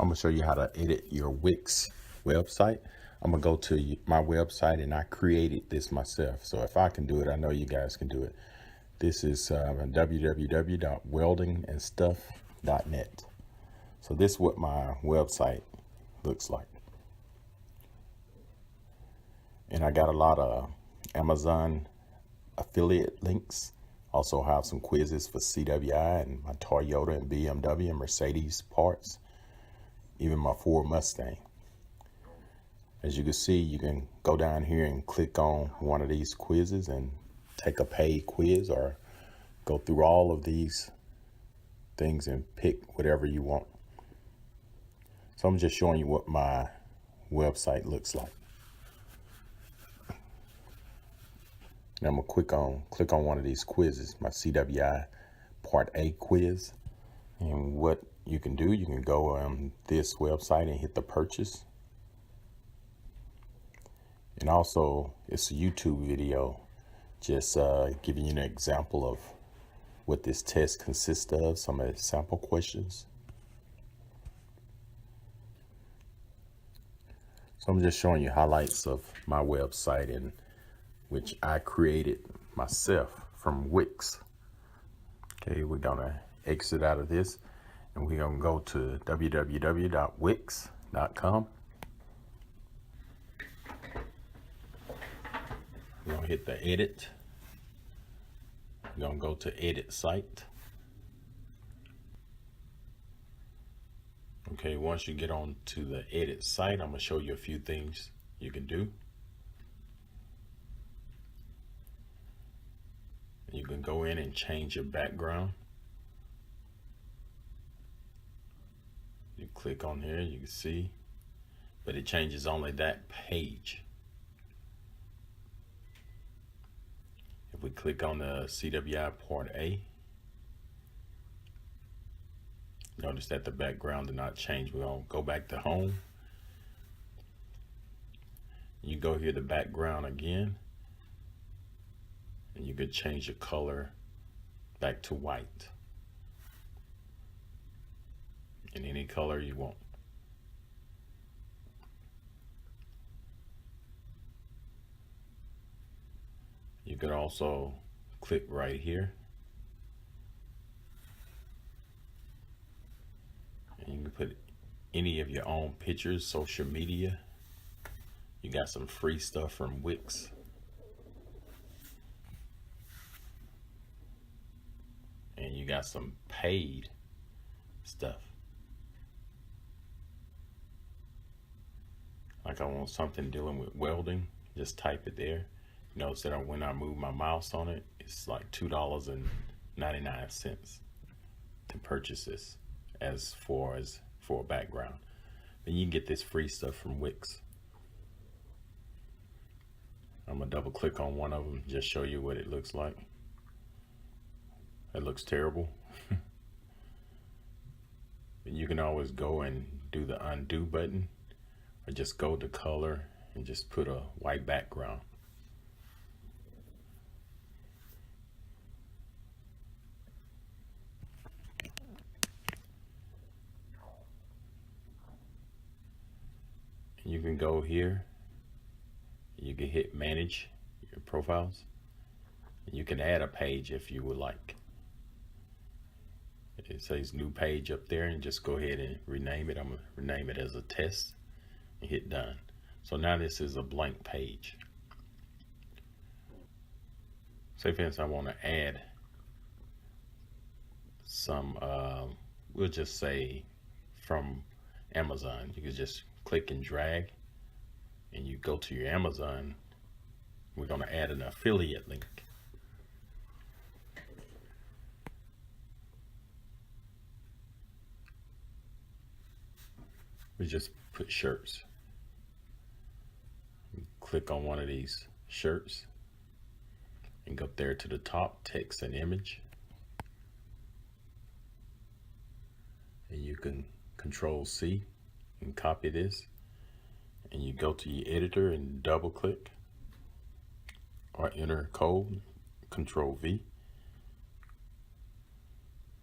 I'm gonna show you how to edit your Wix website. I'm gonna go to my website, and I created this myself. So if I can do it, I know you guys can do it. This is www.weldingandstuff.net. So this is what my website looks like. And I got a lot of Amazon affiliate links. Also have some quizzes for CWI and my Toyota and BMW and Mercedes parts. Even my Ford Mustang. As you can see, you can go down here and click on one of these quizzes and take a paid quiz, or go through all of these things and pick whatever you want. So I'm just showing you what my website looks like. Now I'm gonna click on one of these quizzes, my CWI Part A quiz. And what you can do, you can go on this website and hit the purchase. And also, it's a YouTube video just giving you an example of what this test consists of, some of the sample questions. So I'm just showing you highlights of my website, and which I created myself from Wix. Okay, we're gonna exit out of this, and we're gonna go to www.wix.com. We're gonna hit the edit. We're gonna go to edit site. Okay, once you get on to the edit site, I'm gonna show you a few things you can do. You can go in and change your background. You click on here, you can see, but it changes only that page. If we click on the CWI Part A, notice that the background did not change. We're gonna go back to home. You go here, the background again, and you could change the color back to white in any color you want. You could also click right here, and you can put any of your own pictures, social media. You got some free stuff from Wix. And you got some paid stuff. Like I want something dealing with welding, just type it there. Notice that when I move my mouse on it, it's like $2.99 to purchase this as for a background. Then you can get this free stuff from Wix. I'm gonna double click on one of them, just show you what it looks like. It looks terrible. And you can always go and do the undo button, or just go to color and just put a white background. And you can go here, you can hit manage your profiles. You can add a page if you would like. It says new page up there, and just go ahead and rename it. I'm gonna rename it as a test and hit done. So now this is a blank page. Say for instance, I want to add some, we'll just say from Amazon. You can just click and drag, and you go to your Amazon. We're gonna add an affiliate link. We just put shirts. Click on one of these shirts and go up there to the top, text and image. And you can Control C and copy this. And you go to your editor and double click, or enter code, Control V.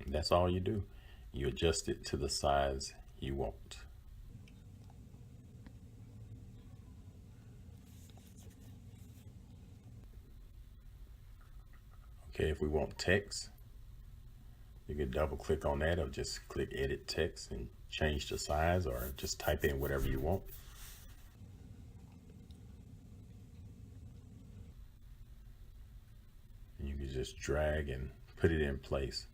And that's all you do. You adjust it to the size you want. Okay, if we want text, you can double click on that or just click edit text and change the size, or just type in whatever you want. And you can just drag and put it in place.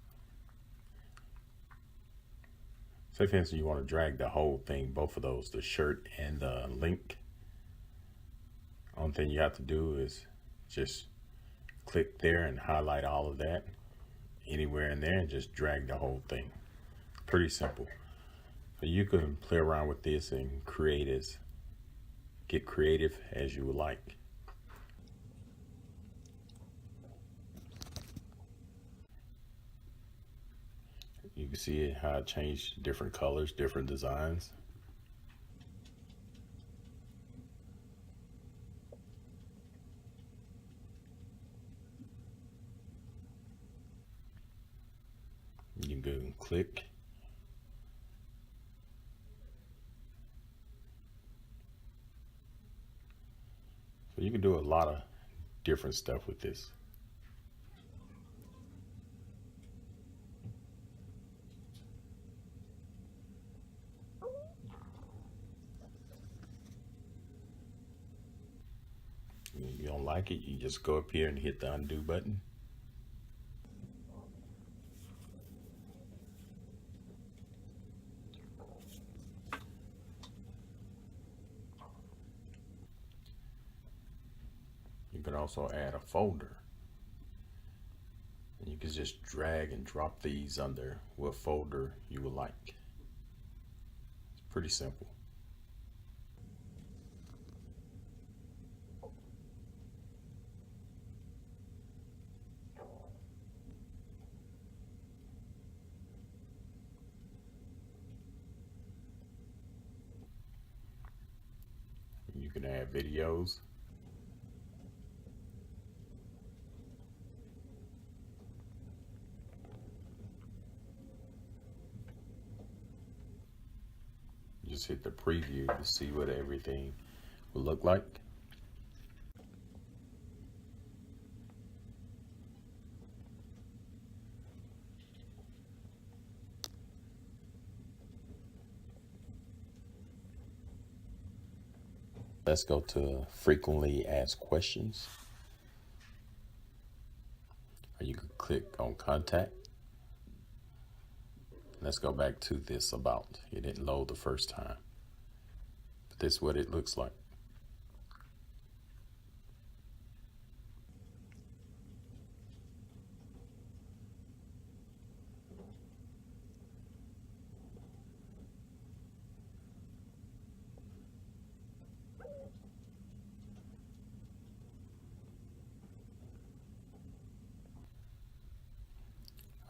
Say for instance, you want to drag the whole thing, both of those, the shirt and the link. Only thing you have to do is just click there and highlight all of that anywhere in there and just drag the whole thing. Pretty simple. So you can play around with this and get creative as you would like. You can see how it changed different colors, different designs. You can go and click. So you can do a lot of different stuff with this. If you don't like it, you just go up here and hit the undo button. You can also add a folder. And you can just drag and drop these under what folder you would like. It's pretty simple. You can add videos. Just hit the preview to see what everything will look like. Let's go to frequently asked questions. Or you can click on contact. Let's go back to this about. It didn't load the first time. But this is what it looks like.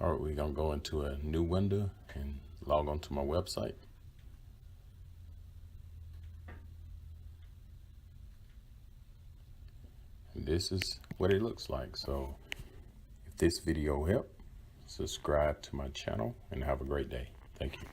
All right, we're gonna go into a new window and log on to my website. And this is what it looks like. So if this video helped, subscribe to my channel and have a great day. Thank you.